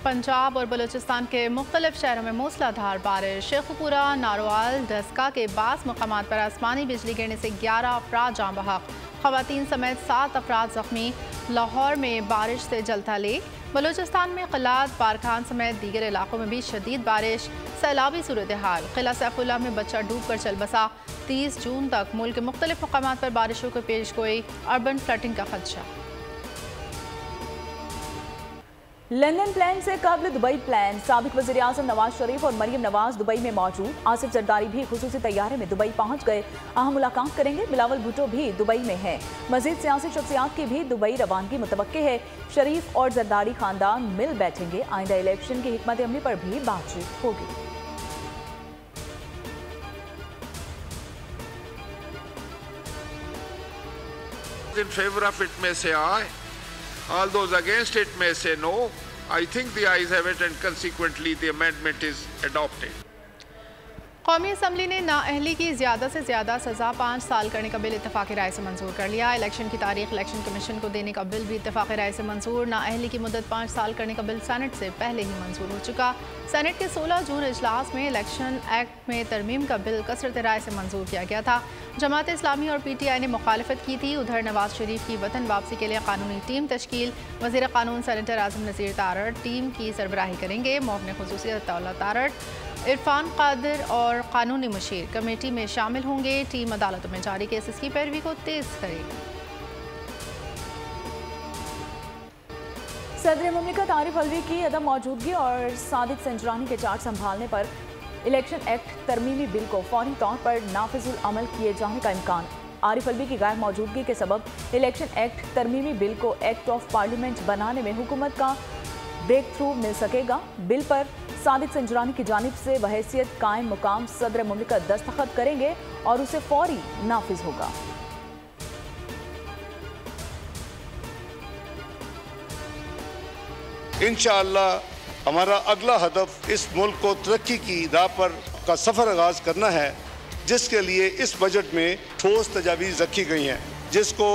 पंजाब और बलूचिस्तान के मुख्तलिफ शहरों में मूसलाधार बारिश। शेखुपुरा, नारोवाल, डस्का के बास मकामात पर आसमानी बिजली गिरने से 11 अफराद जाँ बहक, खवातीन समेत 7 अफराद जख्मी। लाहौर में बारिश से जलथली। बलूचिस्तान में क़िलात, पारखान समेत दीगर इलाकों में भी शदीद बारिश। सैलाबी सूरत हाल। क़िला सैफुल्लाह में बच्चा डूब कर चल बसा। 30 जून तक मुल्क के मुख्तलिफ मकामात पर बारिशों की पेश गोई। अर्बन फ्लडिंग का खदशा। लंदन प्लान से कबल दुबई प्लान। साबिक वज़ीर आज़म नवाज शरीफ और मरियम नवाज दुबई में मौजूद। आसिफ जरदारी भी खुसूसी तैयारे में दुबई पहुंच गए, अहम मुलाकात करेंगे। बिलावल भुट्टो भी दुबई में है। मजीद सियासी शख्सियात की भी दुबई रवानगी मुतवक्के है। शरीफ और जरदारी खानदान मिल बैठेंगे। आइंदा इलेक्शन की हिकमत अमली पर भी बातचीत होगी। In favor of it may say aye. All those against it may say no. I think the ayes have it and consequently the amendment is adopted. कौमी असम्बली ने नाअहली की ज़्यादा से ज़्यादा सज़ा 5 साल करने का बिल इत्तफ़ाक़ी राय से मंजूर कर लिया। इलेक्शन की तारीख इलेक्शन कमीशन को देने का बिल भी इत्तफ़ाक़ी राय से मंजूर। नाअहली की मुद्दत 5 साल करने का बिल सेनेट से पहले ही मंजूर हो चुका। सेनेट के 16 जून इजलास में इलेक्शन एक्ट में तरमीम का बिल कसरत राय से मंजूर किया गया था। जमात इस्लामी और PTI ने मुखालफत की थी। उधर नवाज शरीफ की वतन वापसी के लिए कानूनी टीम तश्कील। वज़ीर कानून सेनेटर आज़म नज़ीर तारड़ टीम की सरबराही करेंगे। मोहन खुसूसी अताउल्लाह तारड़, इरफान कादिर और कानूनी मुशीर कमेटी में शामिल होंगे। टीम अदालतों में जारी केसेस की पैरवी को तेज करेगी। सदर मुमलिकत आरिफ अलवी की अदम मौजूदगी और सादिक संजरानी के चार्ज संभालने पर इलेक्शन एक्ट तरमीमी बिल को फौरी तौर पर नाफिजुल अमल किए जाने का इम्कान। आरिफ अलवी की गैर मौजूदगी के सबब इलेक्शन एक्ट तरमीमी बिल को एक्ट ऑफ पार्लियामेंट बनाने में हुकूमत का ब्रेक थ्रू मिल सकेगा। बिल पर सादिक संजरानी की जानिब से बहैसियत कायम मुकाम सदर मुमलिकत दस्तखत करेंगे और उसे फौरी नाफिज होगा। इंशाअल्लाह हमारा अगला हदफ इस मुल्क को तरक्की की राह पर का सफ़र आगाज़ करना है, जिसके लिए इस बजट में ठोस तजावीज़ रखी गई हैं, जिसको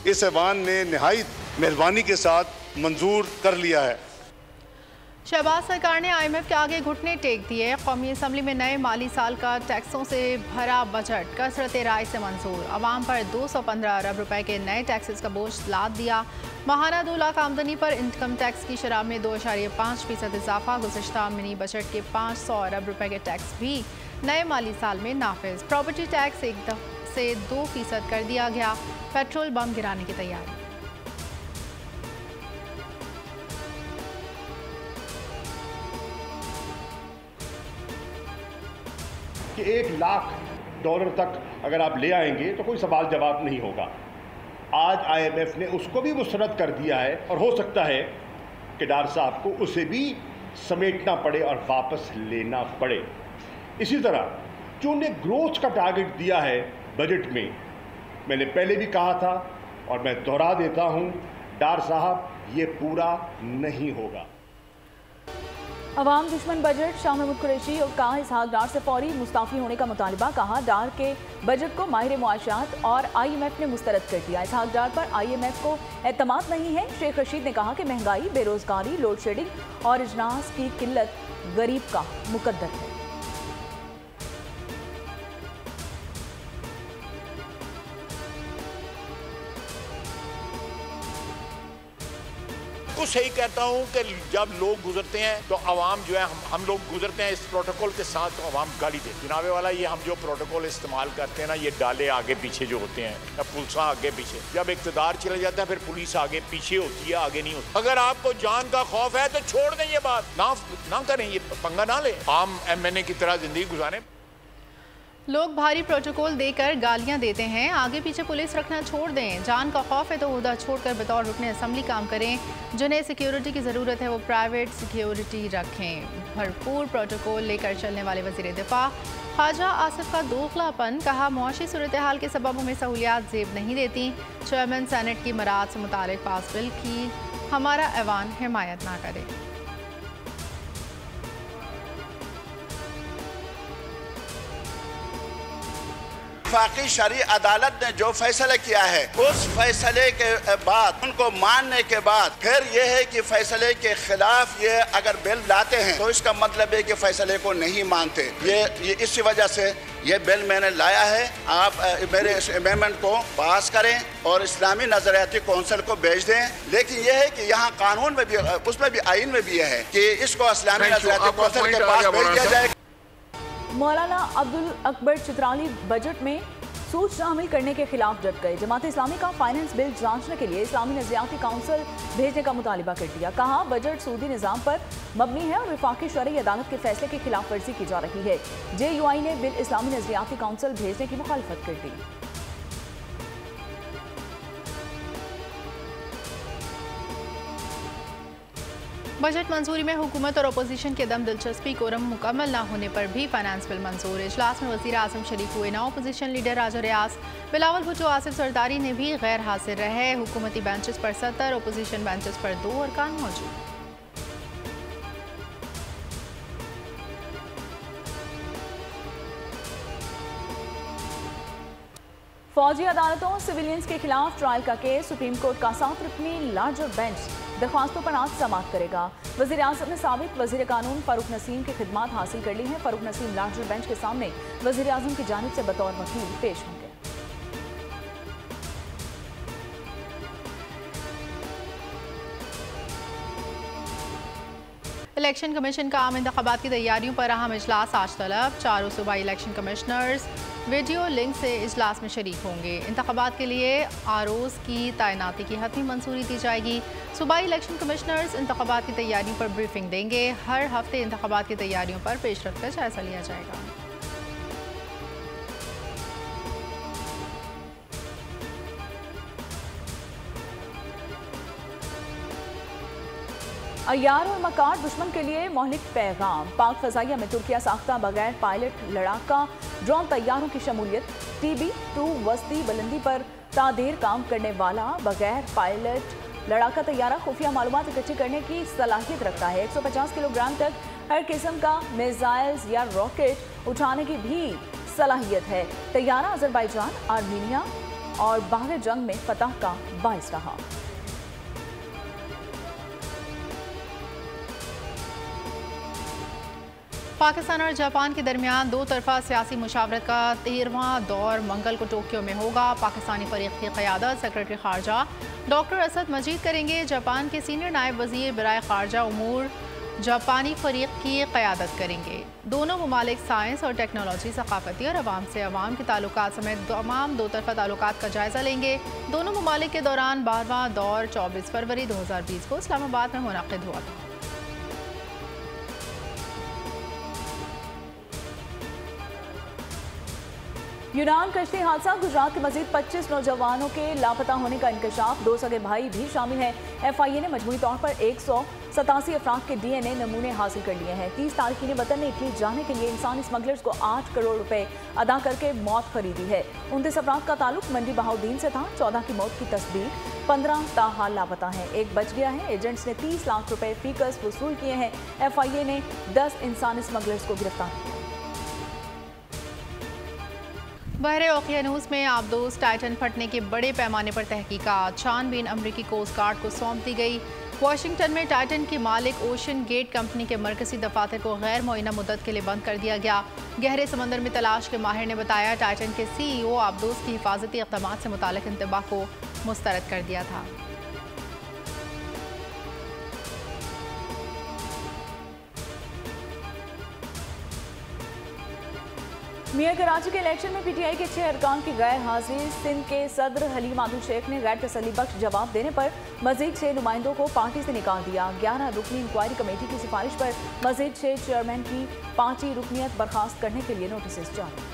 इस ऐवान ने नहायत मेहरबानी के साथ मंजूर कर लिया है। शहबाज सरकार ने IMF के आगे घुटने टेक दिए। कौमी असम्बली में नए माली साल का टैक्सों से भरा बजट कसरत राय से मंजूर। अवाम पर 215 अरब रुपए के नए टैक्सेस का बोझ लाद दिया। माहाना 2 लाख आमदनी पर इनकम टैक्स की शरह में 2.5% इजाफा। गुज़िश्ता मिनी बजट के 500 अरब रुपए के टैक्स भी नए माली साल में नाफिज। प्रॉपर्टी टैक्स 1 से 2% कर दिया गया। पेट्रोल बम गिराने की तैयारी। कि $1 लाख तक अगर आप ले आएंगे तो कोई सवाल जवाब नहीं होगा। आज IMF ने उसको भी मुस्तरद कर दिया है और हो सकता है कि डार साहब को उसे भी समेटना पड़े और वापस लेना पड़े। इसी तरह जो उन्हें ग्रोथ का टारगेट दिया है बजट में, मैंने पहले भी कहा था और मैं दोहरा देता हूँ, डार साहब ये पूरा नहीं होगा। अवाम दुश्मन बजट। शाह महमूद कुरैशी और कहा इसहाक डार से फौरी मुस्ताफ़ी होने का मुतालबा। कहा डार के बजट को माहिर मुआशात और IMF ने मुस्तरद कर दिया। इसहाक डार पर IMF को एतमाद नहीं है। शेख रशीद ने कहा कि महंगाई, बेरोजगारी, लोड शेडिंग और इजनास की किल्लत गरीब का मुकद्दर है। सही कहता हूं कि जब लोग गुजरते हैं तो आवाम जो है हम लोग गुजरते हैं इस प्रोटोकॉल के साथ, तो आवाम गाली देती है। जनाबे वाला ये हम जो प्रोटोकॉल इस्तेमाल करते हैं ना, ये डाले आगे पीछे जो होते हैं या पुलिसा आगे पीछे, जब इक़्तिदार चला जाता है फिर पुलिस आगे पीछे होती है, आगे नहीं होती। अगर आपको जान का खौफ है तो छोड़ दें, ये बात ना करें, ये पंगा ना लें, आम MNA की तरह जिंदगी गुजारें। लोग भारी प्रोटोकॉल देकर गालियां देते हैं, आगे पीछे पुलिस रखना छोड़ दें। जान का खौफ है तो उहदा छोड़कर बतौर रुकने असम्बली काम करें। जिन्हें सिक्योरिटी की ज़रूरत है वो प्राइवेट सिक्योरिटी रखें। भरपूर प्रोटोकॉल लेकर चलने वाले वज़ीर दिफा ख्वाजा आसिफ का दोगलापन। कहा मुआशी सूरत हाल के सबब हमें सहूलियात जेब नहीं देती। चेयरमैन सेनेट की मराद से मुतालिक पास बिल की हमारा ऐवान हिमायत ना करे। वफाकी शरई अदालत ने जो फैसला किया है, उस फैसले के बाद उनको मानने के बाद फिर यह है कि फैसले के खिलाफ ये अगर बिल लाते हैं तो इसका मतलब है कि फैसले को नहीं मानते। ये इसी वजह से ये बिल मैंने लाया है। आप मेरे इस अमेंडमेंट को पास करें और इस्लामी नजरियाती कौंसिल को भेज दें। लेकिन यह है कि यहाँ कानून में भी, उसमें भी आइन में भी यह है कि इसको इस्लामी नजरियाती कौंसिल के पास भेज दिया जाए। मौलाना अब्दुल अकबर चित्राली बजट में सूद शामिल करने के खिलाफ डट गए। जमात इस्लामी का फाइनेंस बिल जांचने के लिए इस्लामी नजरियाती काउंसिल भेजने का मुतालिबा कर दिया। कहा बजट सूदी निज़ाम पर मबनी है और वफाकी शरई अदालत के फैसले की खिलाफ वर्जी की जा रही है। JUI ने बिल इस्लामी नजरियाती काउंसिल भेजने की मुखालफत कर दी। बजट मंजूरी में हुकूमत और अपोजिशन के दम दिलचस्पी कोरम मुकम्मल न होने पर भी फाइनेंस बिल मंजूर। इजलास में वज़ीर आज़म शरीक हुए। नौ अपोजिशन लीडर राजा रियाज, बिलावल भुट्टो, आसिफ सरदारी ने भी गैर हाजिर रहे। हुकूमती बेंचेस पर 70, अपोजिशन बेंचेस पर 2 अरकान मौजूद। फौजी अदालतों सिविलियंस के खिलाफ ट्रायल का केस सुप्रीम कोर्ट का 7 रुकनी लार्जर बेंच दरख्वास्तों पर आज समाअत करेगा। वज़ीर आज़म ने साबिक वज़ीर कानून फ़ारूक नसीम की खिदमात हासिल कर ली हैं। फ़ारूक नसीम लार्जर बेंच के सामने वज़ीर आज़म की जानिब से बतौर वकील पेश होंगे। इलेक्शन कमीशन का आम इंतखाबात की तैयारियों पर अहम इजलास आज तलब। 4 सूबाई इलेक्शन कमिश्नर्स वीडियो लिंक से इजलास में शरीक होंगे। इंतखाबात के लिए ROs की तैनाती की हतमी मंजूरी दी जाएगी। सूबाई इलेक्शन कमिश्नर्स इंतखाबात की तैयारियों पर ब्रीफिंग देंगे। हर हफ्ते इंतखाबात की तैयारियों पर पेशरफ्त का जायजा लिया जाएगा। अय्यार और मकार दुश्मन के लिए मोहलिक पैगाम। पाक फजाइया में तुर्किया साख्ता बगैर पायलट लड़ाका ड्रोन तैयारों की शमूलियत। TB2 वस्ती बुलंदी पर तादेर काम करने वाला बगैर पायलट लड़ाका तैयारा खुफिया मालूमात इकट्ठी करने की सलाहियत रखता है। 150 किलोग्राम तक हर किस्म का मिसाइल्स या रॉकेट उठाने की भी सलाहियत है। तैयारा अजरबैजान, आर्मीनिया और बाहर जंग में फतह का बाइस रहा। पाकिस्तान और जापान के दरमियान 2 तरफा सियासी मुशावरत का 13वां दौर मंगल को टोक्यो में होगा। पाकिस्तानी फरीक की क़यादत सेक्रेटरी खारजा डॉक्टर असद मजीद करेंगे। जापान के सीनियर नायब वज़ीर बराए खारजा उमूर जापानी फरीक की क़यादत करेंगे। दोनों ममालिक साइंस और टेक्नोलॉजी, सकाफती और अवाम से अवाम के ताल्लुकात समेत तमाम 2 तरफा ताल्लुकात का जायज़ा लेंगे। दोनों ममालिक के दौरान 12वां दौर 24 फरवरी 2020 को इस्लामाबाद में मुनक़िद हुआ था। यूनान कश्ती हादसा। गुजरात के मजीद 25 नौजवानों के लापता होने का इंकशाफ। 2 सगे भाई भी शामिल हैं। FIA ने मजमूई तौर पर 187 अफराद के DNA नमूने हासिल कर लिए हैं। 30 तारकीन वतन ने इटली जाने के लिए इंसानी स्मगलर्स को 8 करोड़ रुपए अदा करके मौत खरीदी है। 29 अफराद का ताल्लुक मंडी बहाउद्दीन से था। 14 की मौत की तस्दीक, 15 ताहाल लापता हैं। एक बच गया है। एजेंट्स ने 30 लाख रुपए फीकस वसूल किए हैं। FIA ने 10 इंसानी स्मगलर्स को गिरफ्तार किया। बहरे ओकियानूस में आबदोज टाइटन फटने के बड़े पैमाने पर तहकीकात। छानबीन अमरीकी कोस्ट गार्ड को सौंप दी गई। वाशिंगटन में टाइटन के मालिक ओशन गेट कंपनी के मरकजी दफातर को गैर मुअय्यना मुद्दत के लिए बंद कर दिया गया। गहरे समंदर में तलाश के माहिर ने बताया टाइटन के CEO आबदोज की हिफाजती इक़दामात से मुताल्लिक़ इंतबाह को मुस्तरद कर दिया था। मियां कराची के इलेक्शन में PTI के 6 अरकान की गैर हाजिरी। सिंध के सदर हलीम आदिल शेख ने गैर तसल्ली बख्श जवाब देने पर मजीद 6 नुमाइंदों को पार्टी से निकाल दिया। 11 रुकनी इंक्वायरी कमेटी की सिफारिश पर मजीद 6 चेयरमैन की पार्टी रुकनियत बर्खास्त करने के लिए नोटिस जारी।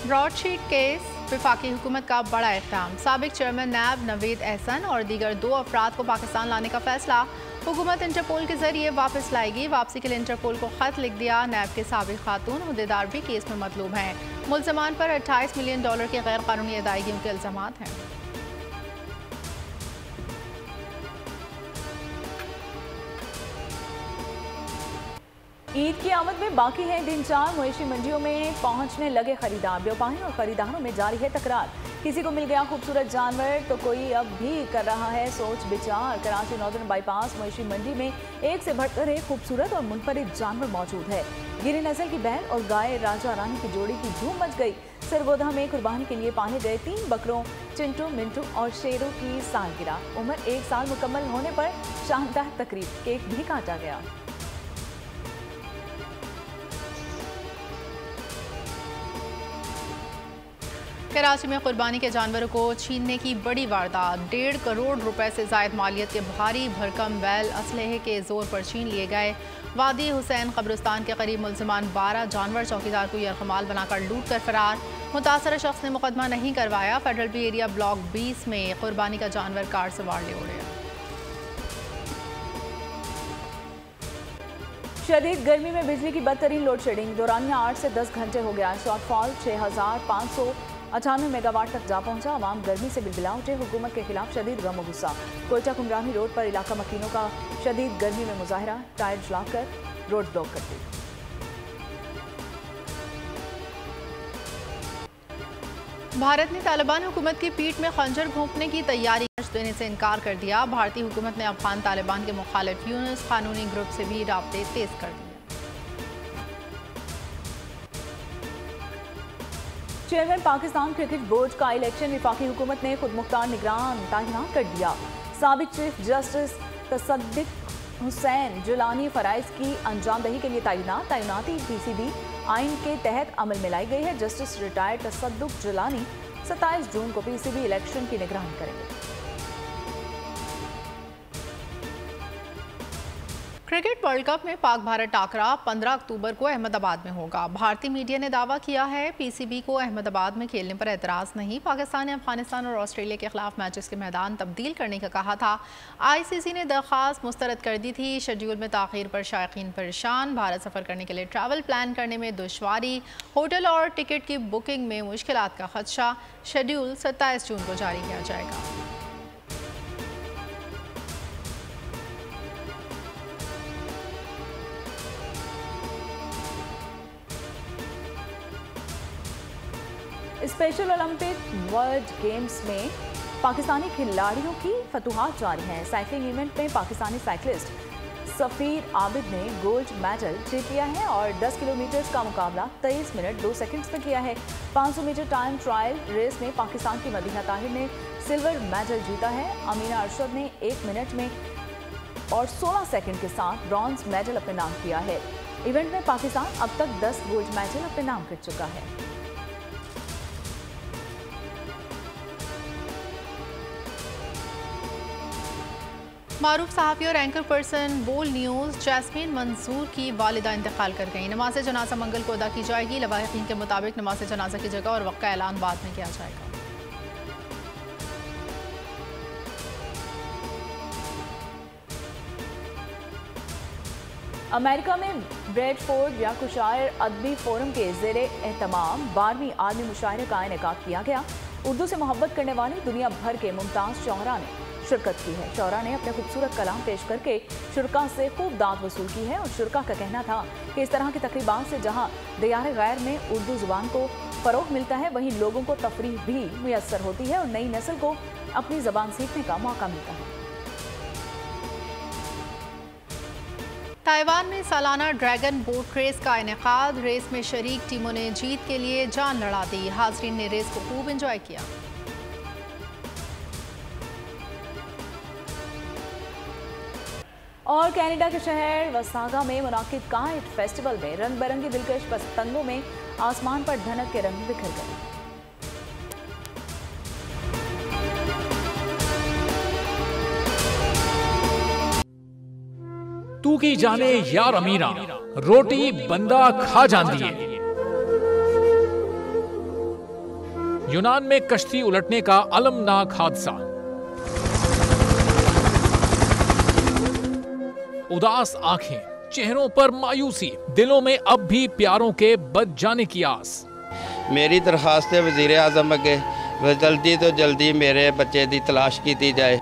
Broadsheet case. वफाकी हुकूमत का बड़ा इक़दाम। साबिक चेयरमैन नैब नवीद एहसन और दीगर 2 अफराद को पाकिस्तान लाने का फैसला। हुकूमत इंटरपोल के जरिए वापस लाएगी। वापसी के लिए इंटरपोल को खत लिख दिया। नैब के साबिक खातून अहदेदार भी केस में मतलूब हैं। मुल्ज़मान पर $28 मिलियन की गैर कानूनी अदायगियों के इल्ज़ामात हैं। ईद की आमद में बाकी है दिन 4। मवेशी मंडियों में पहुंचने लगे खरीदार। व्यापारी और खरीदारों में जारी है तकरार। किसी को मिल गया खूबसूरत जानवर तो कोई अब भी कर रहा है सोच विचार। कराची नॉर्दर्न बाईपास मवेशी मंडी में एक से बढ़कर एक खूबसूरत और मुनफरिद जानवर मौजूद है। गिरी नस्ल की बैल और गाय राजा रानी की जोड़ी की धूम मच गई। सरगोधा में कुर्बानी के लिए पाले गए 3 बकरों चिंटू, मिंटू और शेरों की सालगिरह। उम्र 1 साल मुकम्मल होने पर शानदार तकरीब, केक भी काटा गया। कराची में कुर्बानी के जानवरों को छीनने की बड़ी वारदात। 1.5 करोड़ रुपए से जायद मालियत के भारी भरकम बैल असलहे के जोर पर छीन लिए गए। वादी हुसैन कब्रिस्तान के करीब मुलजिमान 12 जानवर चौकीदार को यरगमाल बनाकर लूट कर फरार। मुतासरा शख्स ने मुकदमा नहीं करवाया। फेडरल बी एरिया ब्लॉक 20 में कुर्बानी का जानवर कार सवार ले उड़े। शदीद गर्मी में बिजली की बदतरीन लोड शेडिंग। दौरानिया 8 से 10 घंटे हो गया। शॉर्टफॉल 6598 मेगावाट तक जा पहुंचा। आवाम गर्मी से बिलबिला उठे। हुकूमत के खिलाफ शदीद गम गुस्सा। कोयटा कुमरानी रोड पर इलाका मकीनों का शदीद गर्मी में मुजाहरा। टायर जलाकर रोड ब्लॉक कर दी। भारत ने तालिबान हुकूमत की पीठ में खंजर भोंकने की तैयारी देने से इनकार कर दिया। भारतीय हुकूमत ने अफगान तालिबान के मुखालिफ यूनुस कानूनी ग्रुप से भी राब्ते तेज कर दिए। चेयरमैन पाकिस्तान क्रिकेट बोर्ड का इलेक्शन विफाकी हुकूमत ने खुद मुख्तार निगरान तैनात कर दिया। साबिक चीफ जस्टिस तसद्दुक हुसैन जिलानी फराइज की अंजामदही के लिए तैनाती पीसीबी आइन के तहत अमल में लाई गई है। जस्टिस रिटायर्ड तसद्दुक जिलानी 27 जून को पीसीबी इलेक्शन की निगरानी करेंगे। क्रिकेट वर्ल्ड कप में पाक भारत टाकरा 15 अक्टूबर को अहमदाबाद में होगा। भारतीय मीडिया ने दावा किया है पीसीबी को अहमदाबाद में खेलने पर एतराज़ नहीं। पाकिस्तान ने अफगानिस्तान और ऑस्ट्रेलिया के खिलाफ मैचेस के मैदान तब्दील करने का कहा था। आईसीसी ने दरख्वास्त मुस्तरद कर दी थी। शेड्यूल में ताख़ीर पर शायकीन परेशान। भारत सफ़र करने के लिए ट्रैवल प्लान करने में दुश्वारी। होटल और टिकट की बुकिंग में मुश्किलात का खदशा। शेड्यूल 27 जून को जारी किया जाएगा। स्पेशल ओलंपिक वर्ल्ड गेम्स में पाकिस्तानी खिलाड़ियों की फतूहात जारी हैं। साइकिलिंग इवेंट में पाकिस्तानी साइकिलिस्ट सफ़ीर आबिद ने गोल्ड मेडल जीत लिया है और 10 किलोमीटर का मुकाबला 23 मिनट 2 सेकंड्स में किया है। 500 मीटर टाइम ट्रायल रेस में पाकिस्तान की मदीना ताहिर ने सिल्वर मेडल जीता है। अमीना अरशद ने 1 मिनट में और 16 सेकंड के साथ ब्रॉन्ज मेडल अपने नाम किया है। इवेंट में पाकिस्तान अब तक 10 गोल्ड मेडल अपने नाम कर चुका है। मारूफ सहाफ़ी और एंकर पर्सन बोल न्यूज़ जैस्मीन मंसूर की वालिदा इंतकाल कर गई। नमाज जनाजा मंगल को अदा की जाएगी। लवाहिकीन के मुताबिक नमाज जनाजा की जगह और वक्त का ऐलान बाद में किया जाएगा। अमेरिका में ब्रेडफोर्ड यार्कशायर अदबी फोरम के ज़ेरे एहतमाम 12वीं आलमी मुशायरे का इनेकाद किया गया। उर्दू से मोहब्बत करने वाली दुनिया भर के मुमताज़ शौहरा ने शिरकत की है। शौहरा ने अपने खूबसूरत कलाम पेश करके शुरका से खूब दाद वसूल की है और शुरका का कहना था कि इस तरह की तकरीबात से जहां दियार गैर में उर्दू ज़ुबान को फ़रोग़ मिलता है, वहीं लोगों को तफरीह भी मुयस्सर होती है और नई नस्ल को अपनी ज़बान सीखने का मौका मिलता है। ताइवान में सालाना ड्रैगन बोट रेस का इनेकाद। रेस में शरीक टीमों ने जीत के लिए जान लड़ा दी। हाज़रीन ने रेस को खूब एंजॉय किया। और कनाडा के शहर वसागा में मुनाकिद काइट फेस्टिवल में रंग बिरंगी दिलकश पतंगों में आसमान पर धनक के रंग बिखर गए। तू की जाने यार अमीरा, रोटी बंदा खा जाती है। यूनान में कश्ती उलटने का अलमनाक हादसा। उदास आंखें, चेहरों पर मायूसी, दिलों में अब भी प्यारों के बच जाने की आस। मेरी दरखास्त है वज़ीर आज़म अगे जल्दी तो जल्दी मेरे बच्चे की तलाश की जाए।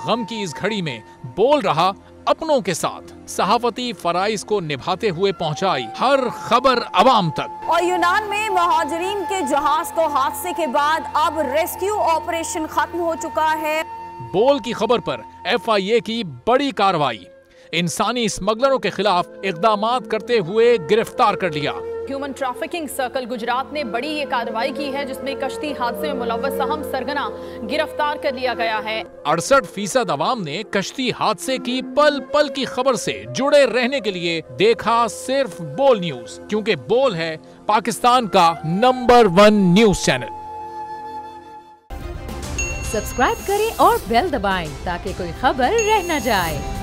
गम की इस घड़ी में बोल रहा अपनों के साथ सहाफती फराइज को निभाते हुए पहुंचाई हर खबर अवाम तक। और यूनान में महाजरीन के जहाज को हादसे के बाद अब रेस्क्यू ऑपरेशन खत्म हो चुका है। बोल की खबर पर FIA की बड़ी कार्रवाई, इंसानी स्मगलरों के खिलाफ इक़दामात करते हुए गिरफ्तार कर लिया। ह्यूमन ट्रैफिकिंग सर्कल गुजरात ने बड़ी ये कार्रवाई की है, जिसमें कश्ती हादसे में मुलव्वस अहम सरगना गिरफ्तार कर लिया गया है। 68% अवाम ने कश्ती हादसे की पल पल की खबर से जुड़े रहने के लिए देखा सिर्फ बोल न्यूज, क्योंकि बोल है पाकिस्तान का नंबर 1 न्यूज चैनल। सब्सक्राइब करें और बेल दबाएं ताकि कोई खबर रह न जाए।